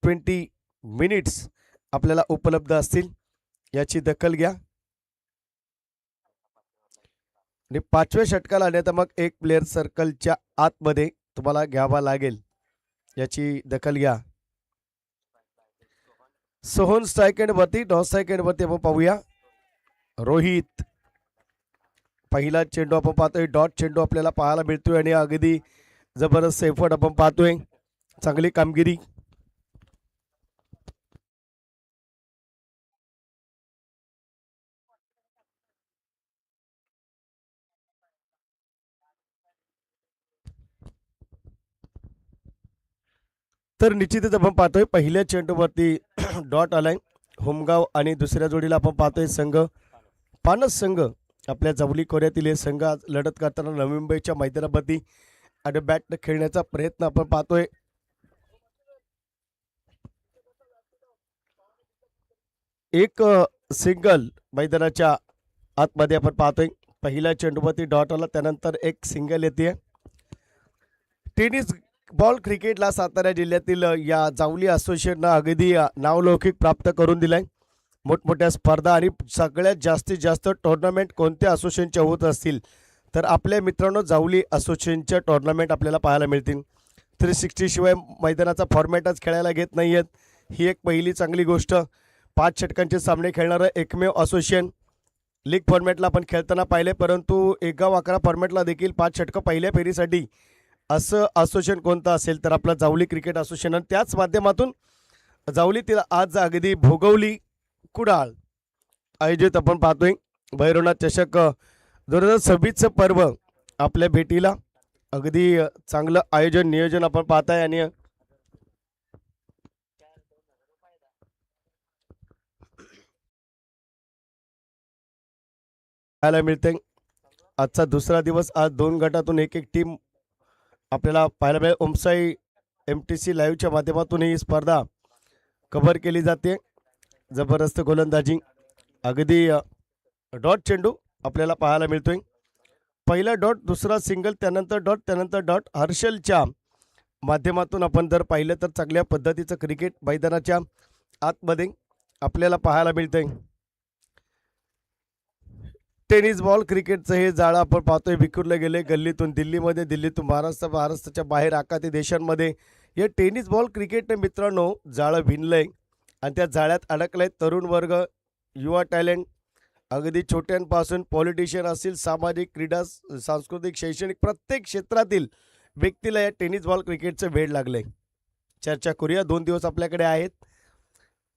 120 minutes आपल्याला उपलब्ध असतील, याची दखल घ्या. आणि 5व्या षटकाला आले तर मग एक प्लेयर सर्कलच्या आतमध्ये तुम्हाला घ्यावा लागेल, याची दखल घ्या. सोहन स्ट्राईक एंड वरती, टॉस स्ट्राईक एंड वरती आपण पाहूया. रोहित पहिला चेंडू आपण पाहतोय, डॉट चेंडू आपल्याला पाहायला मिळतोय आणि अगदी जबरदस्त एफर्ट आपण पाहतोय, चांगली कामगिरी. तर निश्चितच आपण पाहतोय पहिल्या चेंडूवरती डॉट आलाय होमगाव आणि दुसऱ्या जोडीला आपण पाहतोय संघ पानस संघ. आपल्या जावली कोऱ्यातील हे संघ आज लढत करताना नवी मुंबईच्या मैदानावरती आणि बॅट खेळण्याचा प्रयत्न आपण पाहतोय. एक सिंगल मैदानाच्या आतमध्ये आपण पाहतोय. पहिल्या चेंडूवरती डॉट आला, त्यानंतर एक सिंगल येते. टेनिस बॉल क्रिकेटला सातारा जिल्ह्यातील या जावली असोसिएशननं अगदी नावलौकिक प्राप्त करून दिलाय. मोठमोठ्या स्पर्धा आणि सगळ्यात जास्तीत जास्त टुर्नामेंट कोणत्या असोसिएशनच्या होत असतील तर आपल्या मित्रांनो जावली असोसिएशनच्या टुर्नामेंट आपल्याला पाहायला मिळतील. 360 शिवाय मैदानाचा फॉर्मॅटच खेळायला घेत नाही आहेत, ही एक पहिली चांगली गोष्ट. 5 षटकांचे सामने खेळणारं एकमेव असोसिएशन. लीग फॉर्मॅटला आपण खेळताना पाहिले, परंतु 1 गाव 11 फॉर्मॅटला देखील 5 षटकं पहिल्या फेरीसाठी असं असोसिएशन कोणतं असेल तर आपलं जावली क्रिकेट असोसिएशन. त्याच माध्यमातून जावलीतील आज अगदी भोगवली कुडाळ आयोजित आपण पाहतोय भैरवनाथ चषक 2026चं पर्व आपल्या भेटीला. अगदी चांगलं आयोजन नियोजन आपण पाहताय आणि पाहायला मिळते. आजचा दुसरा दिवस, आज 2 गटातून एक टीम आपल्याला पाहायला मिळेल. ओमसाई MTC लाईव्हच्या माध्यमातून ही स्पर्धा कव्हर केली जाते. जबरदस्त गोलंदाजी, अगदी डॉट चेंडू आपल्याला पाहायला मिळतोय. पहिला डॉट, दुसरा सिंगल, त्यानंतर डॉट, त्यानंतर डॉट. हर्षलच्या माध्यमातून आपण जर पाहिलं तर चांगल्या पद्धतीचं क्रिकेट मैदानाच्या आतमध्ये आपल्याला पाहायला मिळतंय. टेनिस बॉल क्रिकेटचं हे जाळं आपण पाहतोय विखुरलं गेले गल्लीतून दिल्लीमध्ये, दिल्लीतून महाराष्ट्र, महाराष्ट्राच्या बाहेर आखाती देशांमध्ये हे टेनिस बॉल क्रिकेटने मित्रांनो जाळं भिनलंय आणि त्या जाळ्यात अडकलंय तरुण वर्ग, युवा टॅलेंट. अगदी छोट्यांपासून पॉलिटिशियन असतील, सामाजिक, क्रीडा, सांस्कृतिक, शैक्षणिक प्रत्येक क्षेत्रातील व्यक्तीला या टेनिस बॉल क्रिकेटचं वेड लागलंय. चर्चा करूया, 2 दिवस आपल्याकडे आहेत.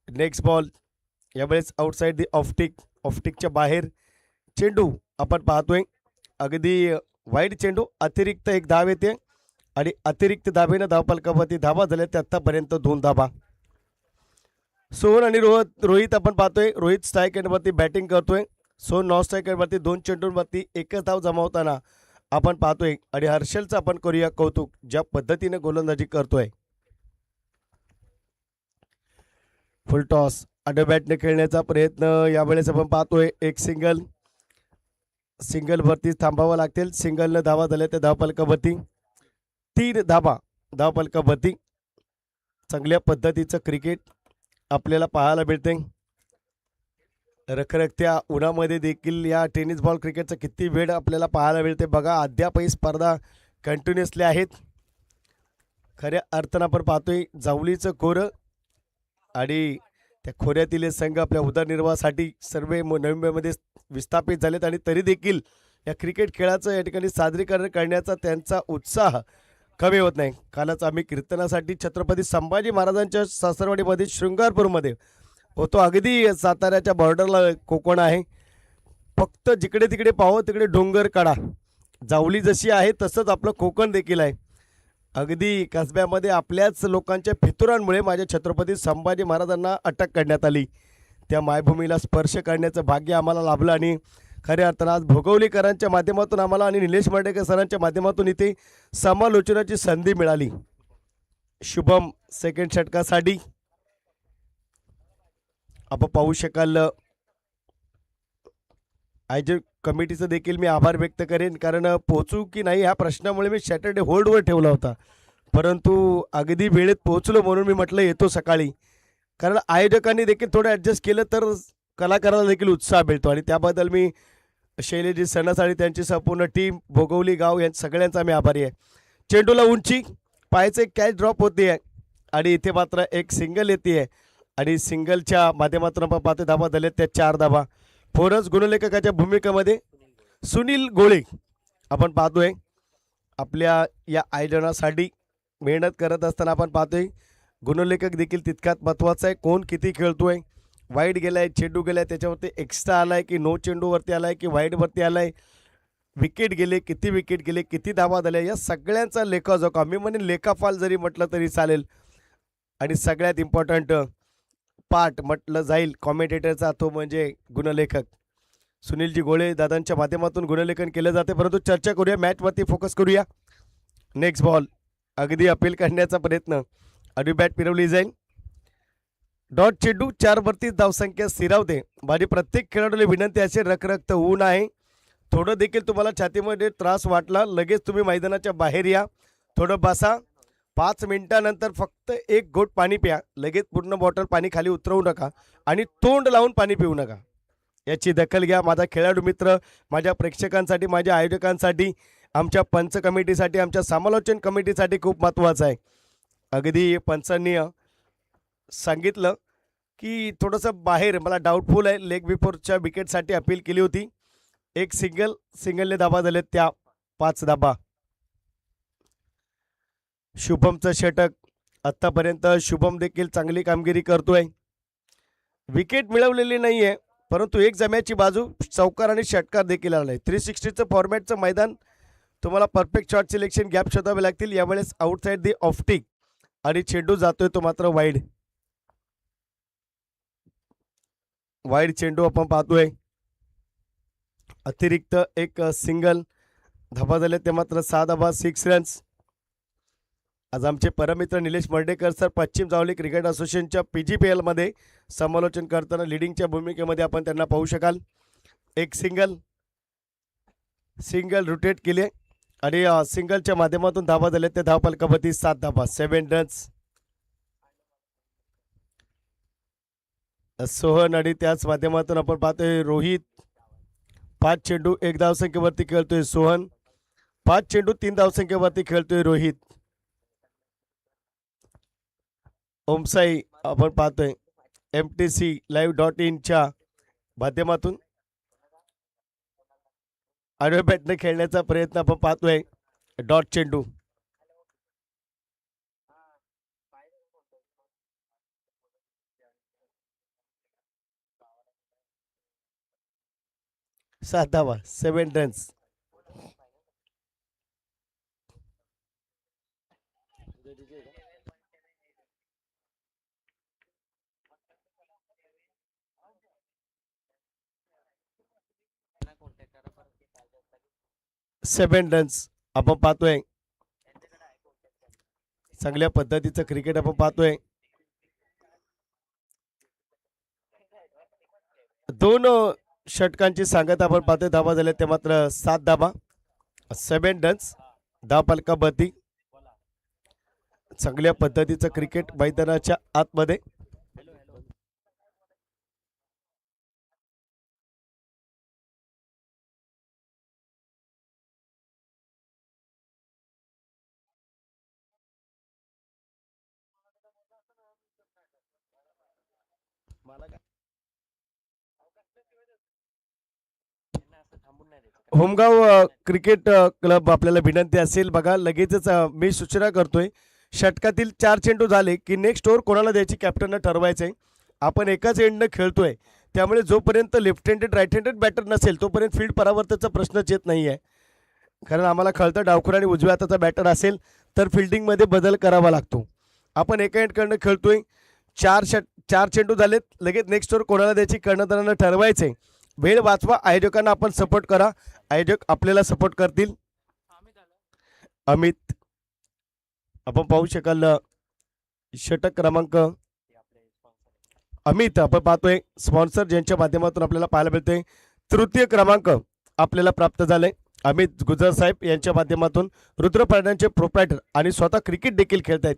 नेक्स्ट बॉल यावेळेस आउटसाईड दी ऑफटिकच्या बाहेर चेंडू आपण पाहतोय. अगदी वाईड चेंडू, अतिरिक्त 1 धाव येते आणि अतिरिक्त धावेनं धावफलकावरती धावा झाल्या ते आत्तापर्यंत 2 धावा. सोहन आणि रोहित आपण पाहतोय. रोहित स्ट्राईक एंडवरती बॅटिंग करतोय, सोहन नॉन स्ट्राईक एंडवरती 2 चेंडूंवरती 1च धाव जमावताना आपण पाहतोय. आणि हर्षलचं आपण करूया कौतुक, ज्या पद्धतीने गोलंदाजी करतोय. फुल टॉस बॅटने खेळण्याचा प्रयत्न यावेळेस आपण पाहतोय. एक सिंगलवरती थांबावं लागतील. सिंगलनं धावा झाल्या त्या धावफलकावरती 3 धावा धावफलकावरती. चांगल्या पद्धतीचं क्रिकेट आपल्याला पाहायला मिळते. रखरखत्या उन्हामध्ये देखील या टेनिस बॉल क्रिकेटचा किती वेळ आपल्याला पाहायला मिळते बघा. अद्यापही स्पर्धा कंटिन्युअसली आहेत. खऱ्या अर्थानं आपण पाहतोय जावलीचं खोरं आणि त्या खोऱ्यातील हे संघ आपल्या उदरनिर्वाहासाठी सर्व नवी मुंबईमध्ये विस्थापित झालेत आणि तरी देखील या क्रिकेट खेळाचं या ठिकाणी सादरीकरण करण्याचा त्यांचा उत्साह कमी होत नाही. कालच आम्ही कीर्तनासाठी छत्रपती संभाजी महाराजांच्या सासरवाडीमध्ये शृंगारपूरमध्ये होतो. अगदी साताऱ्याच्या बॉर्डरला कोकण आहे. फक्त जिकडे तिकडे पाहावं तिकडे डोंगर काढा. जावली जशी आहे तसंच आपलं कोकण देखील आहे. अगदी कसब्यामध्ये आपल्याच लोकांच्या फितुरांमुळे माझ्या छत्रपती संभाजी महाराजांना अटक करण्यात आली. त्या मायभूमीला स्पर्श करण्याचं भाग्य आम्हाला लाभलं आणि खऱ्या अर्थानं आज भोगवलीकरांच्या माध्यमातून आम्हाला आणि निलेश मांडेकर सरांच्या माध्यमातून इथे समालोचनाची संधी मिळाली. शुभम सेकंड षटकासाठी आपण पाहू शकाल. आयोजक कमिटीचं देखील मी आभार व्यक्त करेन, कारण पोहोचू की नाही ह्या प्रश्नामुळे मी सॅटर्डे होल्डवर ठेवला होता. परंतु अगदी वेळेत पोहोचलो म्हणून मी म्हटलं येतो सकाळी, कारण आयोजकांनी देखील थोडं ॲडजस्ट केलं तर कलाकाराला देखील उत्साह मिळतो आणि त्याबद्दल मी शैलेजी सणस आणि त्यांची संपूर्ण टीम, भोगवली गाव या सगळ्यांचा मी आभारी आहे. चेंडूला उंची, पायाचे कॅच ड्रॉप होते आहे आणि इथे मात्र एक सिंगल येते आहे आणि सिंगलच्या माध्यमातून आपण पाहतो धाबा झाले त्या 4 धाबा. फोरच गुणलेखकाच्या भूमिकेमध्ये सुनील गोळे आपण पाहतोय. आपल्या या आयोजनासाठी मेहनत करत असताना आपण पाहतोय गुणलेखक देखील तितकाच महत्त्वाचा आहे. कोण किती खेळतोय, वाईड गेलाय, चेंडू गेलाय, त्याच्यावरती एक्स्ट्रा आलाय की नो चेंडूवरती आलाय की वाईडवरती आलाय, विकेट गेले, किती विकेट गेले, किती धावा झाल्या, या सगळ्यांचा लेखाजोखा, मी म्हणेन लेखाफाल जरी म्हटलं तरी चालेल. आणि सगळ्यात इम्पॉर्टंट पार्ट म्हटलं जाईल कॉमेंटेटरचा, तो म्हणजे गुणलेखक सुनीलजी गोळे दादांच्या माध्यमातून गुणलेखन केलं जाते. परंतु चर्चा करूया, मॅचवरती फोकस करूया. नेक्स्ट बॉल अगदी अपील करण्याचा प्रयत्न, आडवी बॅट फिरवली जाईल. डॉट चेंडू 4 वरती धावसंख्या स्थिरावते. माझी प्रत्येक खेळाडूला विनंती असे, रखरखत ऊन आहे, थोडं देखील तुम्हाला छातीमध्ये त्रास वाटला लगेच तुम्ही मैदानाच्या बाहेर या, थोडं बसा, 5 मिनिटानंतर फक्त 1 घोट पाणी प्या, लगेच पूर्ण बॉटल पाणी खाली उतरवू नका आणि तोंड लावून पाणी पिऊ नका. याची दखल घ्या. माझा खेळाडू मित्र, माझ्या प्रेक्षकांसाठी, माझ्या आयोजकांसाठी, आमच्या पंच कमिटीसाठी, आमच्या समालोचन कमिटीसाठी खूप महत्त्वाचं आहे. अगदी पंचांनी सांगितलं की थोडंसं बाहेर मला डाऊटफुल आहे, लेग बिफोरच्या विकेटसाठी अपील केली होती. एक सिंगलने धाबा झाले त्या 5 धाबा. शुभमचं षटक आत्तापर्यंत शुभम देखील चांगली कामगिरी करतोय. विकेट मिळवलेली नाहीये, परंतु एक जम्याची बाजू, चौकार आणि षटकार देखील आलाय. 360चं फॉर्मॅटचं मैदान, तुम्हाला परफेक्ट शॉट सिलेक्शन गॅप शोधावे लागतील. यावेळेस आउटसाइड दी ऑफ्टिक आणि चेंडू जातोय तो मात्र वाईड. वाईड चेंडू आपण पाहतोय. अतिरिक्त एक सिंगल, धाबा झाले ते मात्र 6 धाबा, 6 रन्स. आज आमचे परमित्र निलेश मर्डेकर सर पश्चिम जावली क्रिकेट असोसिएशनच्या PGPL मध्ये समालोचन करताना लिडिंगच्या भूमिकेमध्ये आपण त्यांना पाहू शकाल. एक सिंगल रोटेट केले आणि सिंगलच्या माध्यमातून धाबा झाले ते धावफलकावरती 7 धाबा, 7 रन्स. सोहन आणि त्याच माध्यमातून आपण पाहतोय रोहित, 5 चेंडू 1 धावसंख्येवरती खेळतोय सोहन, 5 चेंडू 3 धावसंख्येवरती खेळतोय रोहित. ओमसाई आपण पाहतोय MTClive.in च्या माध्यमातून आडव्या बॅटने खेळण्याचा प्रयत्न आपण पाहतोय. डॉट चेंडू, सात धावा, 7 रन्स. सेवन रन्स आपण पाहतोय. चांगल्या पद्धतीचं क्रिकेट आपण पाहतोय. 2 षटकांची सांगत आपण पाहतोय. धावा झाल्या ते मात्र 7 धाबा, 7 रन्स, धावफलकावरती. चांगल्या पद्धतीचं क्रिकेट मैदानाच्या आतमध्ये. होमगाव क्रिकेट क्लब आपल्याला विनंती असेल बघा, लगेचच मी सूचना करतोय, षटकातील 4 चेंडू झाले की नेक्स्ट ओव्हर कोणाला द्यायची कॅप्टननं ठरवायचंय. आपण एकाच एंडनं खेळतोय, त्यामुळे जोपर्यंत left handed right handed batter नसेल तोपर्यंत फील्ड परावर्तनाचा प्रश्नच येत नाही आहे. कारण आम्हाला कळतं डावखुर आणि उजव्या हाताचा बॅटर असेल तर फिल्डिंगमध्ये बदल करावा लागतो. आपण एका एंडकडनं खेळतोय, 4 चेंडू झालेत, लगेच नेक्स्ट ओव्हर कोणाला द्यायची कर्णधारानं ठरवायचंय. वेळ वाचवा, आयोजकांना आपण सपोर्ट करा, आयोजक आपल्याला सपोर्ट करतील. अमित आपण पाहू शकाल षटक क्रमांक अमित आपण पाहतोय, स्पॉन्सर ज्यांच्या माध्यमातून आपल्याला पाहायला मिळते. तृतीय क्रमांक आपल्याला प्राप्त झाले. अमित गुजर साहेब यांच्या माध्यमातून रुद्र प्राण्यांचे प्रोप्रायटर आणि स्वतः क्रिकेट देखील खेळत आहेत.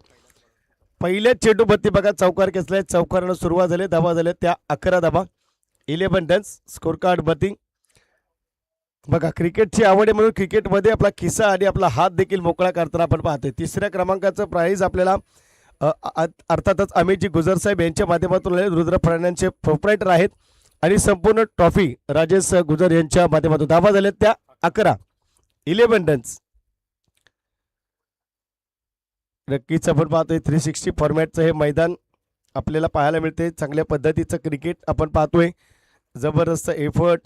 पहिल्या चेंडूवरती बघा चौकार खेचलाय, चौकारानं सुरुवात झाली, धाबा झाल्या त्या 11 धाबा. 11 रन्स स्कोर कार्डवरती. बघा क्रिकेटची आवड आहे म्हणून क्रिकेटमध्ये आपला खिसा आणि आपला हात देखील मोकळा करताना आपण पाहतोय. तिसऱ्या क्रमांकाचं प्राईज आपल्याला अर्थातच अमितजी गुजर साहेब यांच्या माध्यमातून रुद्र प्राण्यांचे प्रोप्रायटर आहेत आणि संपूर्ण ट्रॉफी राजेश गुजर यांच्या माध्यमातून. धाबा झाल्या त्या 11. 11 रन्स. नक्कीच आपण पाहतोय 360 फॉर्मॅटचं हे मैदान आपल्याला पाहायला मिळते. चांगल्या पद्धतीचं क्रिकेट आपण पाहतोय. जबरदस्त एफर्ट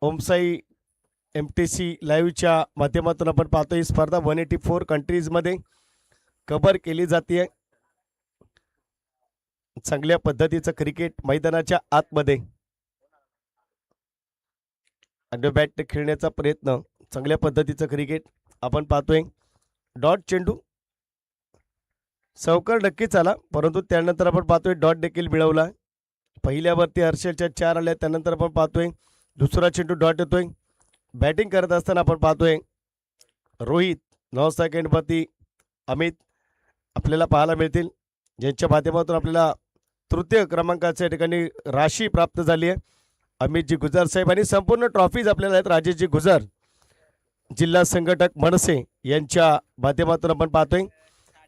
ओमसाई MTC लाईव्हच्या माध्यमातून आपण पाहतोय. ही स्पर्धा 184 कंट्रीजमध्ये कव्हर केली जाते. चांगल्या पद्धतीचं क्रिकेट मैदानाच्या आतमध्ये अंडरबॅट खेळण्याचा प्रयत्न. चांगल्या पद्धतीचं क्रिकेट आपण पाहतोय. डॉट चेंडू चौकार नक्कीच आला, परंतु त्यानंतर आपण पाहतोय डॉट देखील मिळवला. पहिल्यावरती हर्षलच्या 4 आल्या, त्यानंतर आपण पाहतोय दुसरा चेंडू डॉट येतोय. बॅटिंग करत असताना आपण पाहतोय रोहित 9 सेकंडवरती अमित आपल्याला पाहायला मिळतील, ज्यांच्या माध्यमातून आपल्याला तृतीय क्रमांकाच्या ठिकाणी राशी प्राप्त झाली आहे. अमितजी गुजर साहेब आणि संपूर्ण ट्रॉफीज आपल्याला आहेत राजेशजी गुजर जिल्हा संघटक मनसे यांच्या माध्यमातून आपण पाहतोय.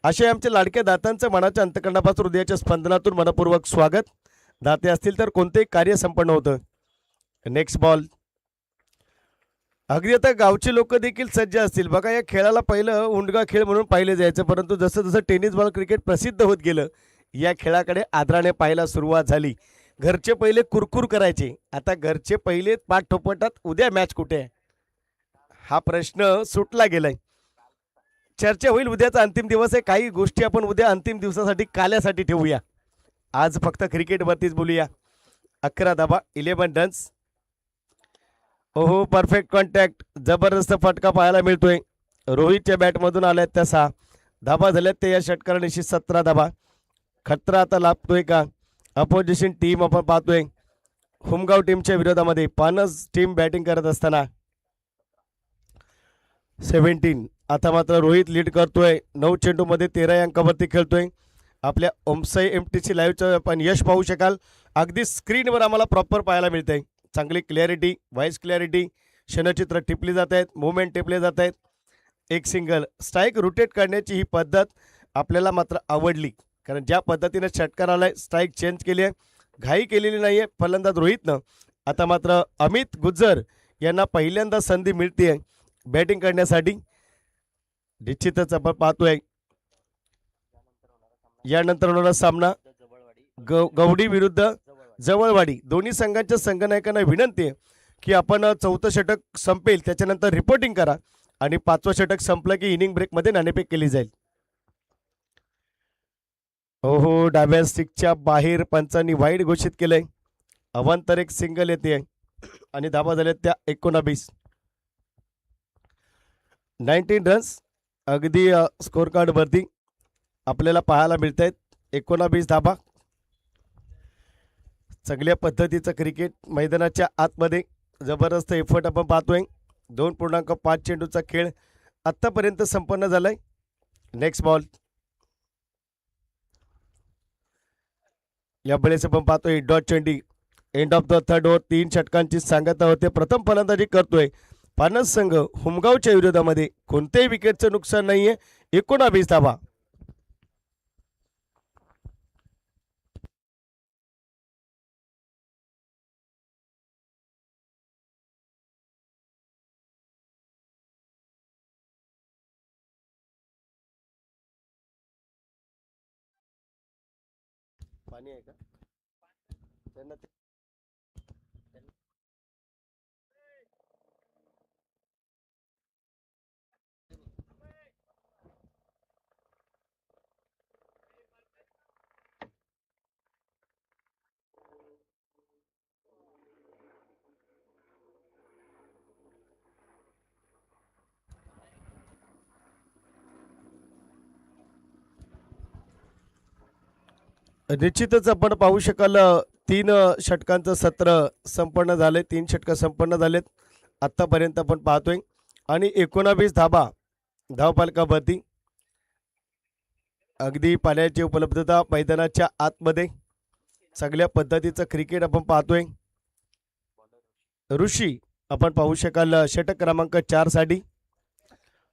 असे आमच्या लाडक्या दात्यांचं मनाच्या अंतकरणापासून हृदयाच्या स्पंदनातून मनपूर्वक स्वागत. दाते असतील तर कोणतेही कार्य संपन्न होतं. Next ball. अगदी आता गावचे लोक देखील सज्ज असतील. बघा या खेळाला पहिलं उंडगा खेळ म्हणून पाहिले जायचं, परंतु जसं जसं टेनिस बॉल क्रिकेट प्रसिद्ध होत गेलं या खेळाकडे आदराने पाहायला सुरुवात झाली. घरचे पहिले कुरकुर करायचे, आता घरचे पहिले पाठ ठोपटात उद्या मॅच कुठे आहे हा प्रश्न सुटला गेलाय. चर्चा होईल, उद्याचा अंतिम दिवस आहे. काही गोष्टी आपण उद्या अंतिम दिवसासाठी काल्यासाठी ठेवूया. आज फक्त क्रिकेटवरतीच बोलूया. 11 धाबा 11 रन्स. ओहो परफेक्ट कॉन्टॅक्ट. जबरदस्त फटका पाहायला मिळतोय. रोहितच्या बॅटमधून आल्यात त्या 6 धाबा झाल्यात ते या षटकारानिशी 17 धाबा. खतरा आता लाभतोय का अपोजिशन टीम आपण पाहतोय. हुमगाव टीमच्या विरोधामध्ये पानस टीम बॅटिंग करत असताना 17. आता मात्र रोहित लीड करतोय. 9 चेंडूमध्ये 13 अंकावरती खेळतोय. आपल्या ओमसाई MTC लाईव्हचं आपण यश पाहू शकाल. अगदी स्क्रीनवर आम्हाला प्रॉपर पाहायला मिळतंय. चांगली क्लॅरिटी, व्हॉइस क्लॅरिटी, क्षणचित्र टिपली जात आहेत, मुवमेंट टिपले जात आहेत. एक सिंगल स्ट्राईक रोटेट करण्याची ही पद्धत आपल्याला मात्र आवडली, कारण ज्या पद्धतीने षटकार आलाय स्ट्राईक चेंज केली आहे, घाई केलेली नाही आहे फलंदाज रोहितनं. आता मात्र अमित गुज्जर यांना पहिल्यांदा संधी मिळते बॅटिंग करण्यासाठी. निश्चितच आपण पाहतोय यानंतर होणारा सामना गवडी विरुद्ध जवळवाडी. दोन्ही संघांच्या संघनायकांना विनंती आहे की आपण 4थं षटक संपेल त्याच्यानंतर रिपोर्टिंग करा आणि 5वं षटक संपलं की इनिंग ब्रेकमध्ये नाणेफेक केली जाईल. ओहो डाव्या स्टिकच्या बाहेर पंचांनी वाईड घोषित केलंय. अवांतर एक सिंगल येते आणि धाबा झाल्यात त्या 19. 19 रन्स अगदी स्कोर कार्डवरती आपल्याला पाहायला मिळत आहेत. 19 धाबा. चांगल्या पद्धतीचं क्रिकेट मैदानाच्या आतमध्ये जबरदस्त एफर्ट आपण पाहतोय. 2.5 चेंडूचा खेळ आत्तापर्यंत संपन्न झालाय. Next ball. यावेळेस आपण पाहतोय डॉट चेंडी. End of the third over. 3 षटकांची सांगता होते. प्रथम फलंदाजी करतोय पानस संघ हुमगावच्या विरोधामध्ये. कोणत्याही विकेटचं नुकसान नाहीये. 19 धाबा. पाणी आहे का त्यांना? निश्चितच आपण पाहू शकाल 3 षटकांचं सत्र संपन्न झाले. 3 षटकं संपन्न झालेत आत्तापर्यंत आपण पाहतोय आणि 19 धाबा धावफलकावरती. अगदी पाण्याची उपलब्धता मैदानाच्या आतमध्ये सगळ्या पद्धतीचं क्रिकेट आपण पाहतोय. ऋषी आपण पाहू शकाल षटक क्रमांक 4 साठी.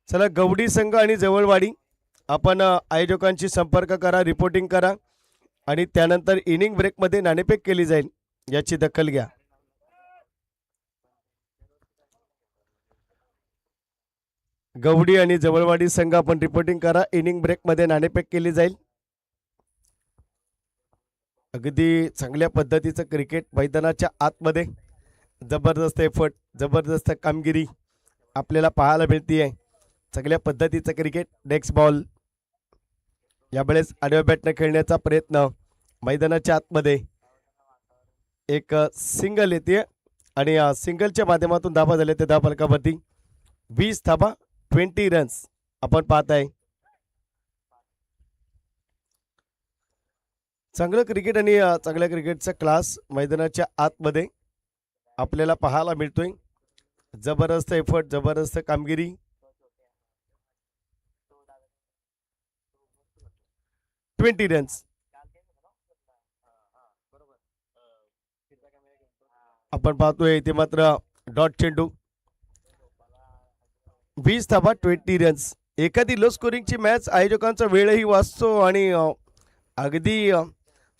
चला गवडी संघ आणि जवळवाडी आपण आयोजकांशी संपर्क करा, रिपोर्टिंग करा आणि त्यानंतर इनिंग ब्रेकमध्ये नाणेफेक केली जाईल याची दखल घ्या. गवडी आणि जवळवाडी संघ आपण रिपोर्टिंग करा, इनिंग ब्रेकमध्ये नाणेफेक केली जाईल. अगदी चांगल्या पद्धतीचं क्रिकेट मैदानाच्या आतमध्ये जबरदस्त एफर्ट, जबरदस्त कामगिरी आपल्याला पाहायला मिळते. सगळ्या पद्धतीचं क्रिकेट. नेक्स्ट बॉल यावेळेस आडव्या बॅटने खेळण्याचा प्रयत्न. मैदानाच्या आतमध्ये एक सिंगल येते आणि सिंगलच्या माध्यमातून धाबा झाले ते धावफलकावरती 20 धाबा 20 रन्स आपण पाहत आहे. चांगलं क्रिकेट आणि चांगल्या क्रिकेटचा क्लास मैदानाच्या आतमध्ये आपल्याला पाहायला मिळतोय. जबरदस्त एफर्ट, जबरदस्त कामगिरी. ट्वेंटी रन्स आपण पाहतोय. ते मात्र डॉट चेंडू. 20 धाबा 20 रन्स. एखादी लो स्कोरिंगची मॅच आयोजकांचा वेळही वाचतो आणि अगदी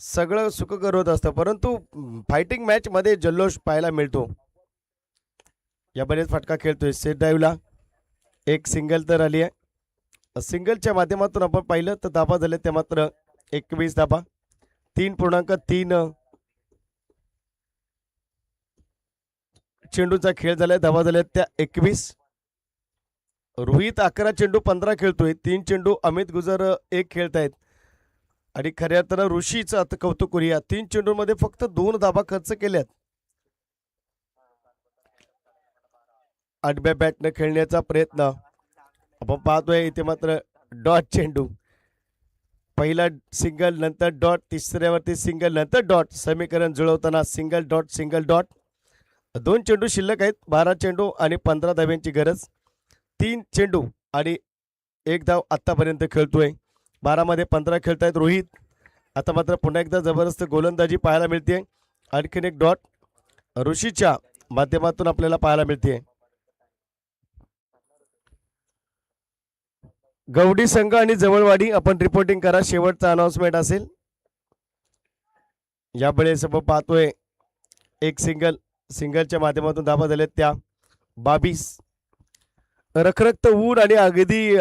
सगळं सुखकर होत असतं, परंतु फायटिंग मॅच मध्ये जल्लोष पाहायला मिळतो. या बरेच फटका खेळतोय. सेट ड्राईव्हला एक सिंगल तर आली आहे. सिंगलच्या माध्यमातून आपण पाहिलं तर धाबा झाले ते मात्र 21 धाबा. 3.3 चेंडूचा खेळ झालाय. धाबा झाल्या त्या 21. रोहित 11 चेंडू 15 खेळतोय. 3 चेंडू अमित गुजर 1 खेळतायत आणि खऱ्या तर ऋषीचं आता कौतुक करूया. 3 चेंडूमध्ये फक्त 2 धाबा खर्च केल्यात. आडव्या बॅटने खेळण्याचा प्रयत्न आपण पाहतोय. इथे मात्र डॉट चेंडू. पहिला सिंगल नंतर डॉट, तिसऱ्यावरती सिंगल नंतर डॉट. समीकरण जुळवताना सिंगल डॉट सिंगल डॉट. 2 चेंडू शिल्लक आहेत. 12 चेंडू आणि 15 धाब्यांची गरज. 3 चेंडू आणि 1 धाव आतापर्यंत खेळतोय. 12 मध्ये 15 खेळतायत रोहित. आता मात्र पुन्हा एकदा जबरदस्त गोलंदाजी पाहायला मिळते. आणखीन एक डॉट ऋषीच्या माध्यमातून आपल्याला पाहायला मिळते. गवडी संघ आणि जवळवाडी आपण रिपोर्टिंग करा. शेवटचा अनाउन्समेंट असेल. यावेळेस आपण पाहतोय एक सिंगल. सिंगलच्या माध्यमातून धाबा झाल्यात त्या 22. रखरखत ऊन आणि अगदी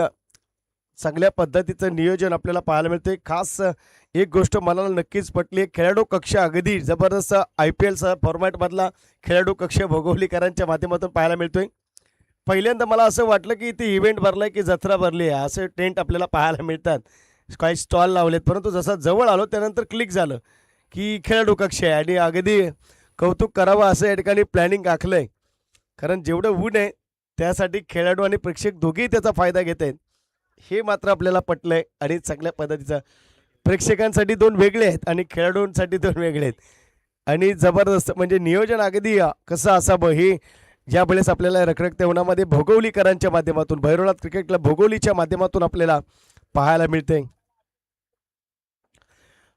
चांगल्या पद्धतीचं नियोजन आपल्याला पाहायला मिळते. खास एक गोष्ट मला नक्कीच पटली. खेळाडू कक्ष अगदी जबरदस्त IPL फॉर्मॅट मधला खेळाडू कक्ष भोगवलीकरांच्या माध्यमातून पाहायला मिळतोय. पहिल्यांदा मला असं वाटलं की ते इव्हेंट भरलाय की जत्रा भरली आहे. असे टेंट आपल्याला पाहायला मिळतात, काही स्टॉल लावलेत, परंतु जसा जवळ आलो त्यानंतर क्लिक झालं की खेळाडू कक्ष आहे आणि अगदी कौतुक करावं असं या ठिकाणी प्लॅनिंग आखलंय. कारण जेवढं ऊन आहे त्यासाठी खेळाडू आणि प्रेक्षक दोघेही त्याचा फायदा घेत आहेत. हे मात्र आपल्याला पटलंय आणि चांगल्या पद्धतीचं. प्रेक्षकांसाठी 2 वेगळे आहेत आणि खेळाडूंसाठी 2 वेगळे आहेत आणि जबरदस्त म्हणजे नियोजन अगदी कसं असावं हे ज्या वेळेस आपल्याला रखरखत्या उन्हामध्ये भोगवलीकरांच्या माध्यमातून, भैरवनाथ क्रिकेट क्लब भोगवलीच्या माध्यमातून आपल्याला पाहायला मिळते.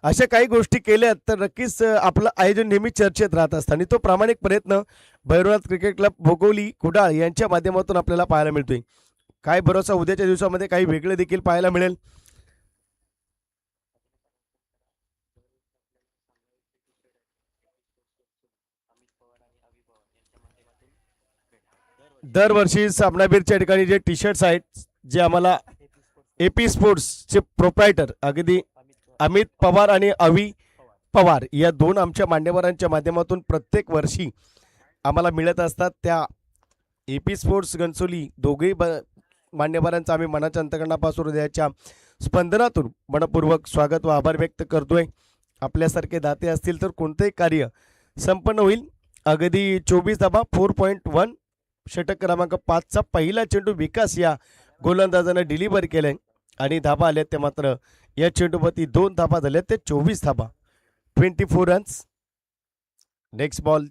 अशा काही गोष्टी केल्यात तर नक्कीच आपलं आयोजन नेहमी चर्चेत राहत असतं आणि तो प्रामाणिक प्रयत्न भैरवनाथ क्रिकेट क्लब भोगवली कुडाळ यांच्या माध्यमातून आपल्याला पाहायला मिळतोय. काय भरोसा उद्याच्या दिवसामध्ये काही वेगळं देखील पाहायला मिळेल. दरवर्षी सामनावीरच्या ठिकाणी जे टी शर्ट्स आहेत, जे आम्हाला AP स्पोर्ट्सचे प्रोप्रायटर अगदी अमित पवार आणि अवी पवार या 2 आमच्या मान्यवरांच्या माध्यमातून प्रत्येक वर्षी आम्हाला मिळत असतात. त्या AP स्पोर्ट्स घनसोली दोघेही मान्यवरांचा आम्ही मनाच्या अंतकरणापासून हृदयाच्या स्पंदनातून मनपूर्वक स्वागत व आभार व्यक्त करतोय. आपल्यासारखे दाते असतील तर कोणतेही कार्य संपन्न होईल. अगदी 24 धाबा 4.1. षटक क्रमांक 5चा पहिला चेंडू विकास या गोलंदाजाने डिलिव्हर केलाय आणि धाबा आल्या ते मात्र या चेंडूवरती 2 धाबा झाल्या ते 24 धाबा 24 रन्स. नेक्स्ट बॉल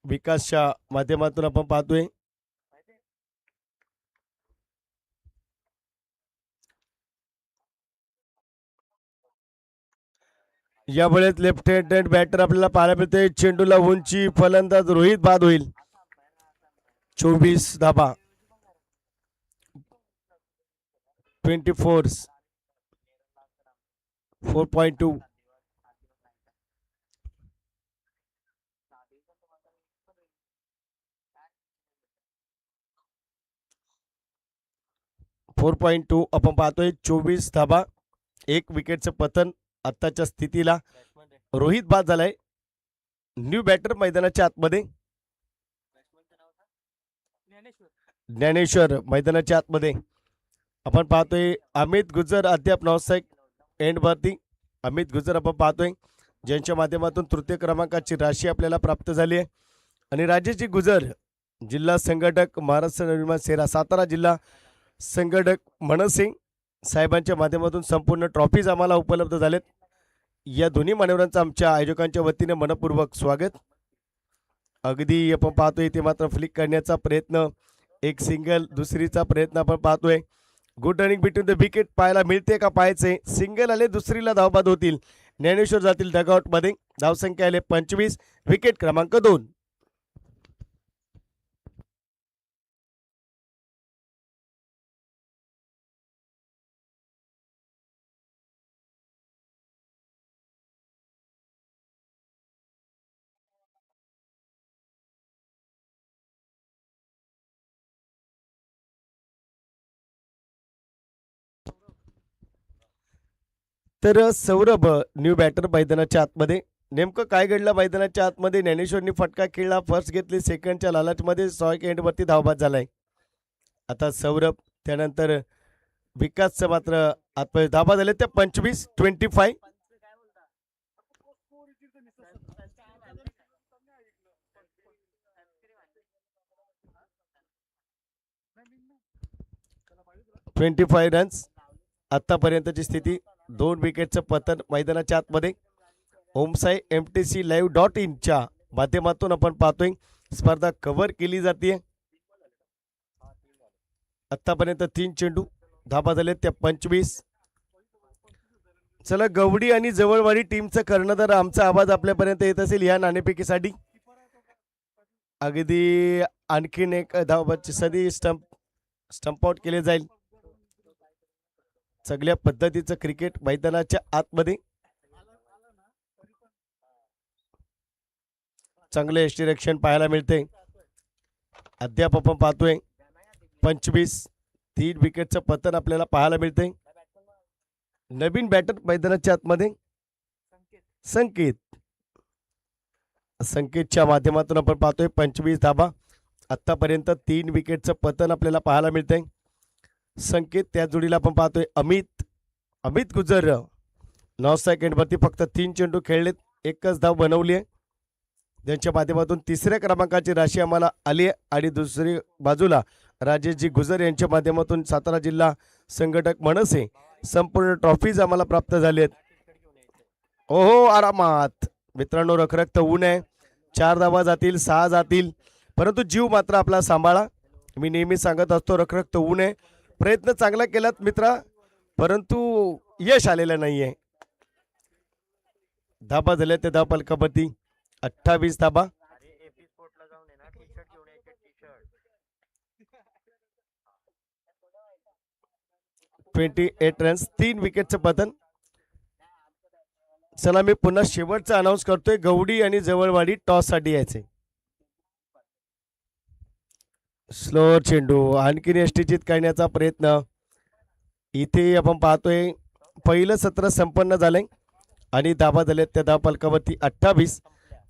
विकासच्या माध्यमातून आपण पाहतोय. या वेळेत लेफ्ट हँडेड बॅटर आपल्याला पाहायला मिळते. चेंडूला उंची, फलंदाज रोहित बाद होईल. 24 धाबा, 24 4.2. आपण पाहतोय 24 धाबा, 1 विकेटचं पतन. आत्ताच्या स्थितीला रोहित बाद झालाय. न्यू बॅटर मैदानाच्या आतमध्ये, ज्ञानेश्वर मैदानाच्या आतमध्ये. आपण पाहतोय अमित गुजर अद्याप नॉनस्ट्राईक एंडवरती. अमित गुजर आपण पाहतोय, ज्यांच्या माध्यमातून तृतीय क्रमांकाची राशी आपल्याला प्राप्त झाली आहे. आणि राजेशजी गुजर, जिल्हा संघटक महाराष्ट्र नवनिर्माण सेना, सातारा जिल्हा संघटक मनसिंग साहेबांच्या माध्यमातून संपूर्ण ट्रॉफीज आम्हाला उपलब्ध झालेत. या दोन्ही मान्यवरांचं आमच्या आयोजकांच्या वतीने मनपूर्वक स्वागत. अगदी आपण पाहतोय ते मात्र फ्लिक करण्याचा प्रयत्न, एक सिंगल, दुसरीचा प्रयत्न आपण पाहतोय. Good running between the wicket पाहायला मिळते का पाहायचे. सिंगल आले, दुसरीला धावबाद होतील. ज्ञानेश्वर जातील डगआउट मध्ये. धावसंख्या आले 25, विकेट क्रमांक 2. तर सौरभ न्यू बॅटर मैदानाच्या आतमध्ये. नेमकं काय घडलं मैदानाच्या आतमध्ये. ज्ञानेश्वरनी फटका खेळला, फर्स्ट घेतली, सेकंडच्या लालचमध्ये स्ट्राईक एंडवरती धावबाद झालाय. आता सौरभ, त्यानंतर विकासचं मात्र आतमध्ये धाबा झाले. त्या 25-25. रन्स आतापर्यंतची स्थिती. 2 विकेटचं पतन मैदानाच्या आतमध्ये. ओमसाई MTC च्या माध्यमातून आपण पाहतोय स्पर्धा कव्हर केली जाते. आतापर्यंत 3 चेंडू, धाबा झाले त्या 25. चला, गवडी आणि जवळवाडी टीमचं कर्णधार आमचा आवाज आपल्यापर्यंत येत असेल या नाणेफेकीसाठी. अगदी आणखीन एक धावाची सदी स्टंप आउट केले जाईल. सगळ्या पद्धतीचं क्रिकेट मैदानाच्या आतमध्ये. चांगले यष्टीरक्षण पाहायला मिळते. अद्याप आपण पाहतोय 25, 3 विकेटचं पतन आपल्याला पाहायला मिळते. नवीन बॅटर मैदानाच्या आतमध्ये संकेतच्या माध्यमातून आपण पाहतोय 25 धाबा. आतापर्यंत 3 विकेटचं पतन आपल्याला पाहायला मिळतंय. संकेत, त्या जोडीला आपण पाहतोय अमित गुजर. 9 सेकंडवरती फक्त 3 चेंडू खेळलेत, 1च धाव बनवली आहे. त्यांच्या माध्यमातून तिसऱ्या क्रमांकाची राशी आम्हाला आली आहे. आणि दुसरी बाजूला राजेशजी गुजर यांच्या माध्यमातून सातारा जिल्हा संघटक मनसे संपूर्ण ट्रॉफीज आम्हाला प्राप्त झाली आहेत. ओहो, आरामात मित्रांनो. रखरखत ऊन आहे. 4 धावा जातील, 6 जातील, परंतु जीव मात्र आपला सांभाळा. मी नेहमी सांगत असतो, रखरखत ऊन आहे. प्रयत्न चांगला केलात मित्रा, परंतु यश आलेलं नाहीये. धाबा झाल्या त्या धाव फलकावरती 28 धाबा. 28 रन्स, 3 विकेटचं पतन. चला, मी पुन्हा शेवटचा अनाऊन्स करतोय. गवडी आणि जवळवाडी टॉस साठी यायचे. स्लो चेंडू, आणखीन यष्टीचित करण्याचा प्रयत्न. इथे आपण पाहतोय पहिलं सत्र संपन्न झालंय आणि धाबा झाल्यात त्या धाव फलकावरती 28.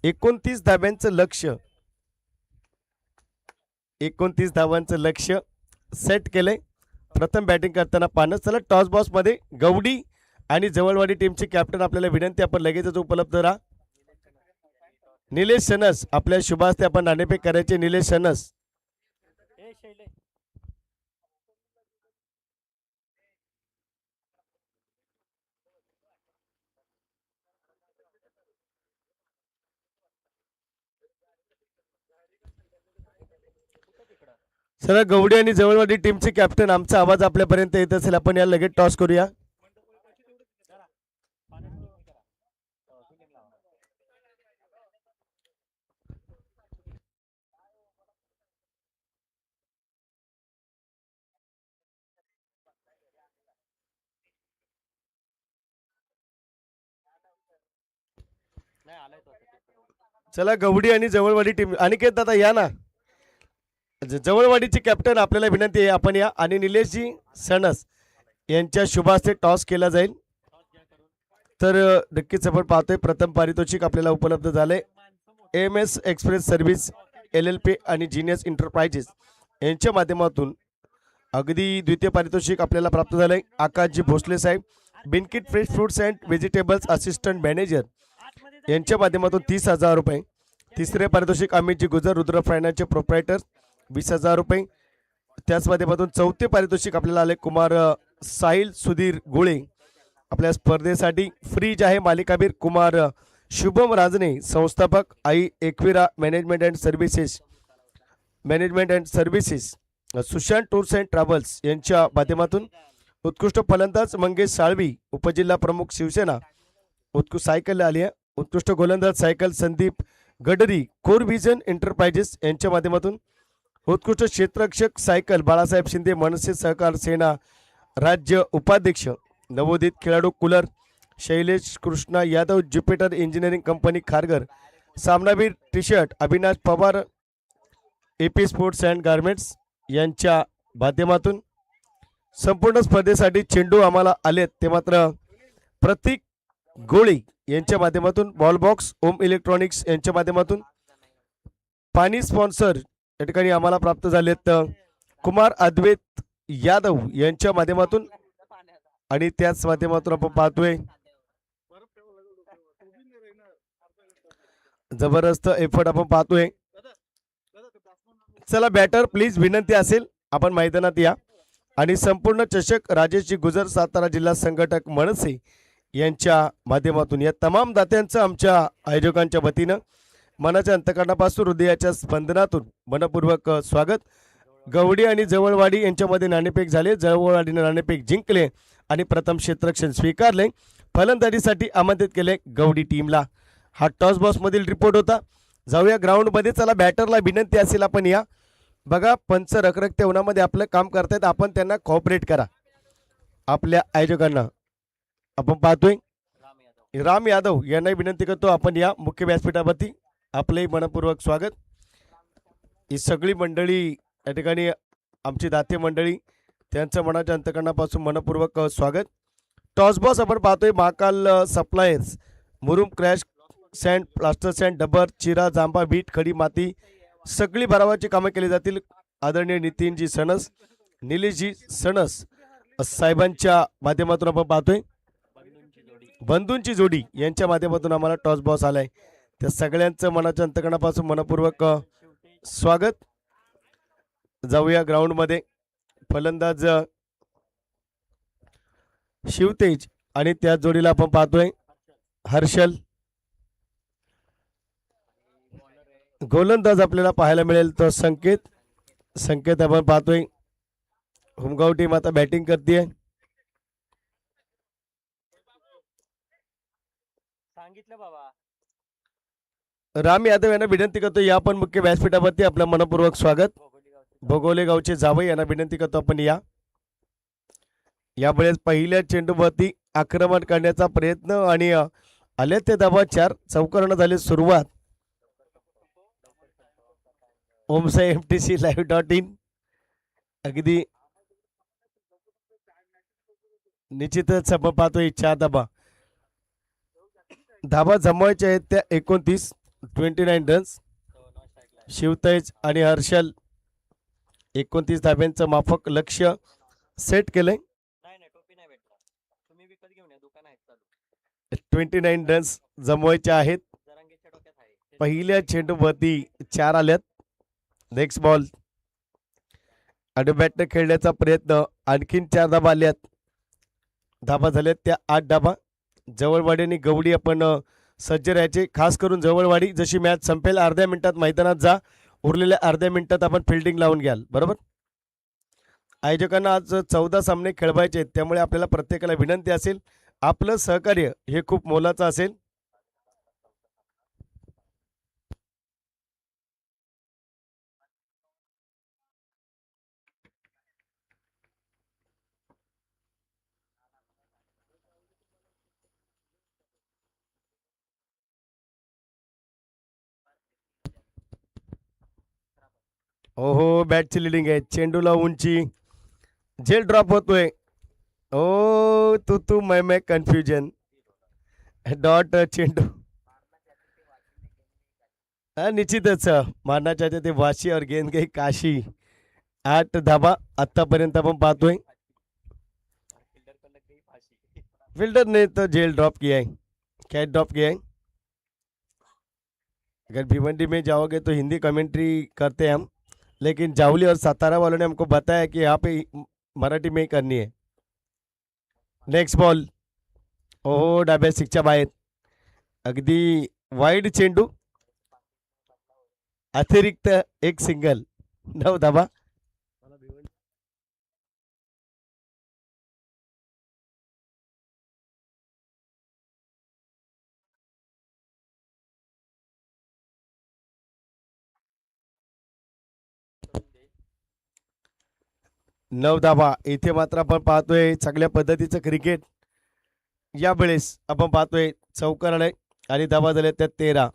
29 धाब्यांचं लक्ष्य, 29 धावांचं लक्ष्य सेट केलंय. प्रथम बॅटिंग करताना पाहणं. चला, टॉस बॉक्स मध्ये गवडी आणि जवळवाडी टीमचे कॅप्टन आपल्याला विनंती, आपण लगेचच उपलब्ध राहा. निलेश सनस, आपल्या शुभास्ते आपण नाणेफेक करायचे. निलेश सनस. चला गवडी आणि जवळवाडी टीमचे कॅप्टन आमचा आवाज आपल्यापर्यंत येत असेल आपण या लगेच टॉस करूया. चला गवडी आणि जवळवाडी टीम अनिकेत दादा या ना. जवळवाडीचे कॅप्टन आपल्याला विनंती आहे आपण या आणि निलेशजी सणस यांच्या शुभास्ते टॉस केला जाईल. तर नक्कीच आपण पाहतोय प्रथम पारितोषिक आपल्याला उपलब्ध झाले. एम.एस. एक्सप्रेस सर्व्हिस LLP आणि जीनियस एंटरप्राइजेस यांच्या माध्यमातून अगदी द्वितीय पारितोषिक आपल्याला प्राप्त झालंय. आकाशजी भोसले साहेब बिनकिट fresh fruits and vegetables assistant manager यांच्या माध्यमातून 30,000 रुपये. तिसरे पारितोषिक अमितजी गुजर रुद्र फायनान्सचे प्रोप्रायटर 20,000 रुपये. त्याच माध्यमातून चौथे पारितोषिक आपल्याला आले कुमार साहिल सुधीर गोळे आपल्या स्पर्धेसाठी. फ्रीज आहे मालिकाबीर कुमार शुभम राजने संस्थापक Aai Ekvira management and services Sushant tours and travels यांच्या माध्यमातून. उत्कृष्ट फलंदाज मंगेश साळवी उपजिल्हा प्रमुख शिवसेना उत्कृष्ट सायकल आली आहे. उत्कृष्ट गोलंदाज cycle Sandeep Gadri core vision enterprises यांच्या माध्यमातून. उत्कृष्ट क्षेत्ररक्षक सायकल बाळासाहेब शिंदे मनसे सहकार सेना राज्य उपाध्यक्ष. नवोदित खेळाडू cooler Shailesh Krishna Yadav Jupiter engineering company Kharghar. सामनावीर T shirt Avinash Pawar AP sports and garments यांच्या माध्यमातून. संपूर्ण स्पर्धेसाठी चेंडू आम्हाला आलेत ते मात्र प्रतीक गोळी यांच्या माध्यमातून. बॉल बॉक्स ओम इलेक्ट्रॉनिक्स यांच्या माध्यमातून. पाणी स्पॉन्सर या ठिकाणी आम्हाला प्राप्त झालेत कुमार अद्वैत यादव यांच्या माध्यमातून. आणि त्याच माध्यमातून आपण पाहतोय जबरदस्त एफर्ट आपण पाहतोय. चला बॅटर प्लीज विनंती असेल आपण मैदानात या. आणि संपूर्ण चषक राजेशजी गुजर सातारा जिल्हा संघटक मनसे यांच्या माध्यमातून या तमाम दात्यांचं आमच्या आयोजकांच्या वतीनं मनाच्या अंतकरणापासून हृदयाच्या स्पंदनातून मनपूर्वक स्वागत. गवडी आणि जवळवाडी यांच्यामध्ये नाणेफेक झाले. जवळवाडीने नाणेफेक जिंकले आणि प्रथम क्षेत्ररक्षण स्वीकारले. फलंदाजीसाठी आमंत्रित केले गवडी टीमला. हा टॉस बॉक्स मधील रिपोर्ट होता. जाऊया ग्राउंडमध्ये. चला बॅटरला विनंती असेल आपण या. बघा पंच रखरखत्या उन्हामध्ये आपलं काम करतायत आपण त्यांना कॉपरेट करा. आपल्या आयोजकांना आपण पाहतोय राम यादव यांना विनंती करतो आपण या मुख्य व्यासपीठावरती. आपलंही मनपूर्वक स्वागत. ही सगळी मंडळी या ठिकाणी आमची दाते मंडळी त्यांचं मनाच्या अंतकरणापासून मनपूर्वक स्वागत. टॉस बॉक्स आपण पाहतोय महाकाल सप्लायर्स मुरुम क्रॅश सँड प्लास्टर सँड डबर चिरा जांभा बीट खडी माती सगळी भरावाची कामं केली जातील. आदरणीय नितीनजी सणस निलेशजी सणस साहेबांच्या माध्यमातून आपण पाहतोय. बंधूंची जोडी यांच्या माध्यमातून आम्हाला टॉस बॉक्स आलाय. त्या सगळ्यांचं मनाच्या अंतकरणापासून मनपूर्वक स्वागत. जाऊया ग्राउंडमध्ये. फलंदाज शिवतेज आणि त्या जोडीला आपण पाहतोय हर्षल. गोलंदाज आपल्याला पाहायला मिळेल तो संकेत आपण पाहतोय. होमगाव टीम आता बॅटिंग करते. राम यादव यांना विनंती करतो या आपण मुख्य व्यासपीठावरती. आपलं मनपूर्वक स्वागत. भोगोले गावचे जावई यांना विनंती करतो आपण या. यावेळेस पहिल्या चेंडूवरती आक्रमण करण्याचा प्रयत्न आणि आले ते धावा 4 चौकारण झाली सुरुवात. ओमसा MTC live.in अगदी निश्चितच आपण पाहतोय 4 धाबा जमवायच्या आहेत त्या 29 रन्स. शिवतेज आणि हर्षल 29 धाब्यांचं माफक लक्ष्य सेट केलंय. 29 रन्स जमवायचे आहेत. पहिल्या चेंडूवरती 4 आल्यात. नेक्स्ट बॉल आणि बॅटने खेळण्याचा प्रयत्न. आणखीन 4 धाबा आल्यात. धाबा झाल्यात त्या 8 धाबा. जवळवाडी आणि गवडी आपण सज्ज राहायचे. खास करून जवळवाडी जशी मॅच संपेल अर्ध्या मिनिटात मैदानात जा. उरलेल्या अर्ध्या मिनिटात आपण फिल्डिंग लावून घ्याल बरोबर. आयोजकांना आज 14 सामने खेळवायचे आहेत, त्यामुळे आपल्याला प्रत्येकाला विनंती असेल, आपलं सहकार्य हे खूप मोलाचं असेल. हो हो, बॅटची लिडिंग आहे. चेंडूला उंची, झेल ड्रॉप होतोय. ओ तू मै कन्फ्युजन. डॉट चेंडू. निश्चितच मारना चाहते ते वाशी और गेंद गई काशी. 8 धाबा आतापर्यंत आपण पाहतोय. फील्डर ने तो जेल ड्रॉप किया है, कैच ड्रॉप किया है. अगर भिवंडी में जाओगे तो हिंदी कमेंट्री करते हैं हम, लेकिन जावली और सातारा वालों ने हमको बताया कि यहाँ पे मराठी में ही करनी है. Next ball. ओहो, डाब्या सिक्सच्या बाहेर. अगदी वाईड चेंडू, अतिरिक्त एक सिंगल. 9 धाबा. 9 धाबा. इथे मात्र आपण पाहतोय चांगल्या पद्धतीचं क्रिकेट. यावेळेस आपण पाहतोय चौकार आलाय आणि धाबा झाल्या त्या 13.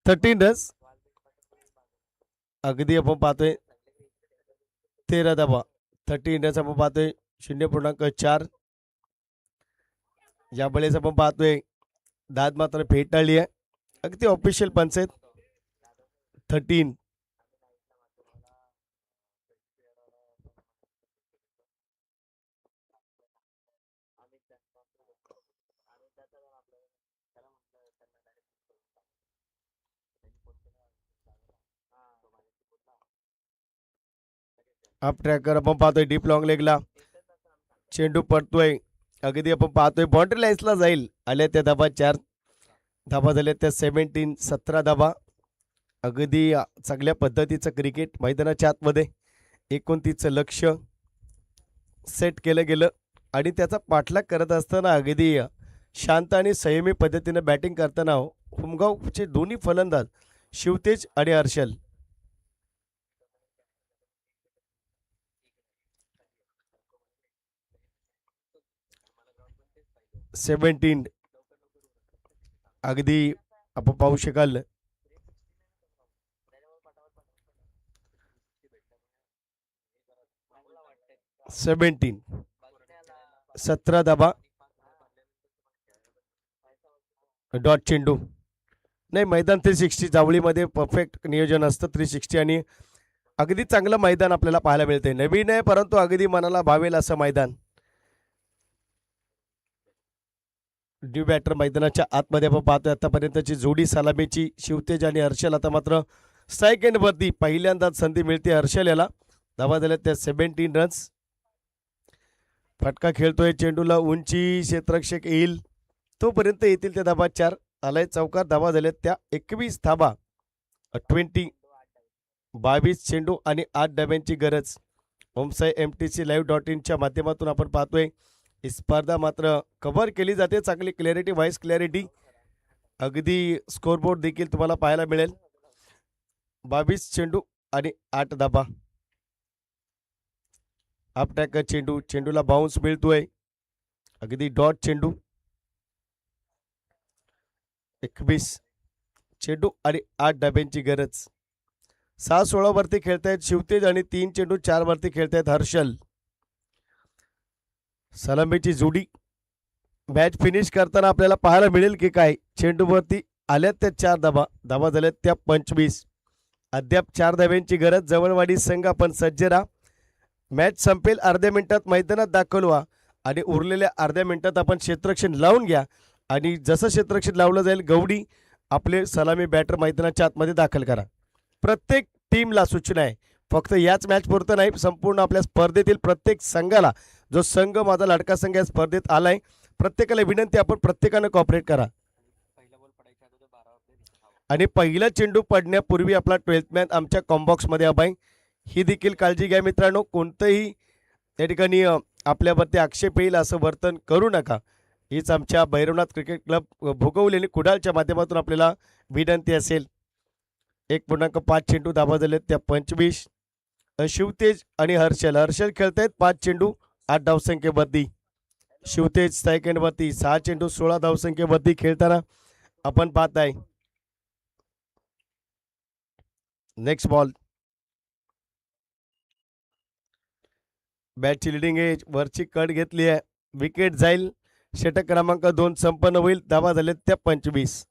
Thirteen runs. अगदी आपण पाहतोय 13 धाबा. 13 रन्स आपण पाहतोय 0.4. यावेळेस आपण पाहतोय दाद मात्र फेटाळली आहे. अगदी ऑफिशियल पंच आहेत. 13. अप ट्रॅकर आपण पाहतोय डीप लॉंग लेगला. चेंडू पडतोय. अगदी आपण पाहतोय बाउंड्री लाईन्सला जाईल. आल्या त्या धाबा 4 धाबा झाल्या त्या 17. 17 धाबा. अगदी चांगल्या पद्धतीचं क्रिकेट मैदानाच्या आतमध्ये 29चं लक्ष सेट केलं गेलं आणि त्याचा पाठलाग करत असताना अगदी शांत आणि संयमी पद्धतीने बॅटिंग करताना हुमगावचे दोन्ही फलंदाज शिवतेज आणि हर्षल. सेव्हन्टीन. अगदी आपण पाहू शकाल 17. 17 धाबा. डॉट चेंडू. नाही, मैदान 360 जावळीमध्ये परफेक्ट नियोजन असतं 360 आणि अगदी चांगलं मैदान आपल्याला पाहायला मिळते. नवीन आहे परंतु अगदी मनाला भावेल असं मैदान. न्यू बॅटर मैदानाच्या आतमध्ये आपण पाहतोय आतापर्यंतची जोडी सलामीची शिवतेज आणि हर्षल. आता मात्र स्ट्राईक एंड वरती पहिल्यांदाच संधी मिळते हर्षल याला. धावा झाल्या त्या 17 रन्स. फटका खेळतोय चेंडूला उंची, क्षेत्ररक्षक येईल तोपर्यंत येतील त्या धाबा 4. आलाय चौकार. धाबा झाल्यात त्या 21 धाबा. 20. 22 चेंडू आणि 8 डब्यांची गरज. ओमसाई MTC live.in माध्यमातून आपण पाहतोय ही स्पर्धा मात्र कव्हर केली जाते. चांगली क्लॅरिटी, व्हॉइस क्लॅरिटी, अगदी स्कोरबोर्ड देखील तुम्हाला पाहायला मिळेल. 22 चेंडू आणि 8 धाबा. अपटॅक चेंडू, चेंडूला बाउन्स मिळतोय. अगदी डॉट चेंडू. 21. चेंडू आणि 8 धाब्यांची गरज. 6-16 वरती खेळतायत शिवतेज आणि 3 चेंडू 4 वरती खेळतायत हर्षल. सलामीची जोडी मॅच फिनिश करताना आपल्याला पाहायला मिळेल की काय. चेंडूवरती आल्यात त्या 4 धाबा झाल्यात त्या 25. अद्याप 4 धाब्यांची गरज. जवळवाडी संघ आपण सज्ज राहा. मॅच संपेल अर्ध्या मिनिटात मैदानात दाखल व्हा आणि उरलेल्या अर्ध्या मिनिटात आपण क्षेत्ररक्षण लावून घ्या आणि जसं क्षेत्ररक्षण लावलं जाईल गवडी आपले सलामी बॅटर मैदानाच्या आतमध्ये दाखल करा. प्रत्येक टीमला सूचना आहे, फक्त याच मॅच पुरतं नाही, संपूर्ण आपल्या स्पर्धेतील प्रत्येक संघाला, जो संघ माझा लाडका संघ या स्पर्धेत आलाय, प्रत्येकाला विनंती आपण प्रत्येकानं कॉपरेट करा. आणि पहिला चेंडू पडण्यापूर्वी आपला 12th मॅन आमच्या कॉम्बॉक्समध्ये हवाय, ही देखील काळजी घ्या मित्रांनो. कोणतंही त्या ठिकाणी आपल्यावरती आक्षेप येईल असं वर्तन करू नका. हीच आमच्या भैरवनाथ क्रिकेट क्लब भोगवली आणि कुडाळच्या माध्यमातून आपल्याला विनंती असेल. 1.5 चेंडू धाबा झालेत त्या 25. शिवतेज आणि हर्षल खेळतायत 5 चेंडू 8 धावसंख्येवरती. शिवतेज सेकंडवरती 6 चेंडू 16 धावसंख्येवरती खेळताना आपण पाहत आहे. Next ball. बॅटची लिडिंग एज वरची कट घेतली आहे. विकेट जाईल. षटक क्रमांक 2 संपन्न होईल. धावा झालेत त्या 25.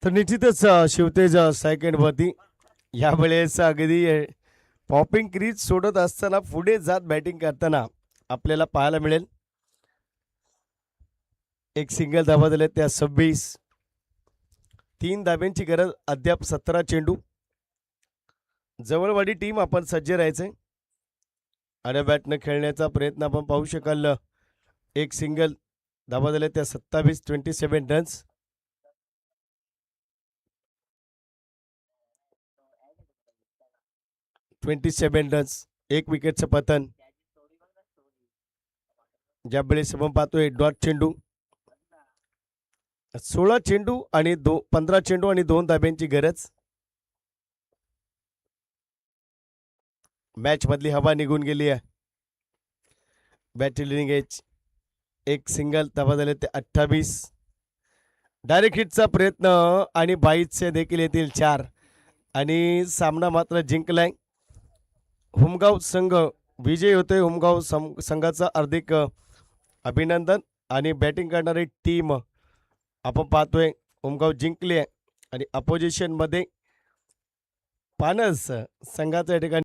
तर निश्चितच शिवतेज सेकंडवरती यावेळेस अगदी पॉपिंग क्रीज सोडत असताना पुढे जात बॅटिंग करताना आपल्याला पाहायला मिळेल. एक सिंगल धावा दिले त्या 26. 3 धाब्यांची गरज. अद्याप 17 चेंडू. जवळवाडी टीम आपण सज्ज राहायचंय. आड्या बॅटनं खेळण्याचा प्रयत्न आपण पाहू शकाल. एक सिंगल धावा दिले त्या 27. 27 रन्स. एक विकेटचं पतन. ज्यावेळेस आपण पाहतोय डॉट चेंडू. 16 चेंडू आणि 15 चेंडू आणि 2 धाब्यांची गरज. मॅच मधली हवा निघून गेली आहे. Battery leading age. एक सिंगल धावा झाले ते 28. डायरेक्ट हिटचा प्रयत्न आणि 22 देखील येतील 4 आणि सामना मात्र जिंकलाय. हुमगाव संघ विजय होतोय. हुमगाव संघाचा हार्दिक अभिनंदन. आणि बॅटिंग करणारी टीम आपण पाहतोय हुमगाव जिंकली आहे आणि अपोजिशन मध्ये पानस संघाच्या ठिकाणी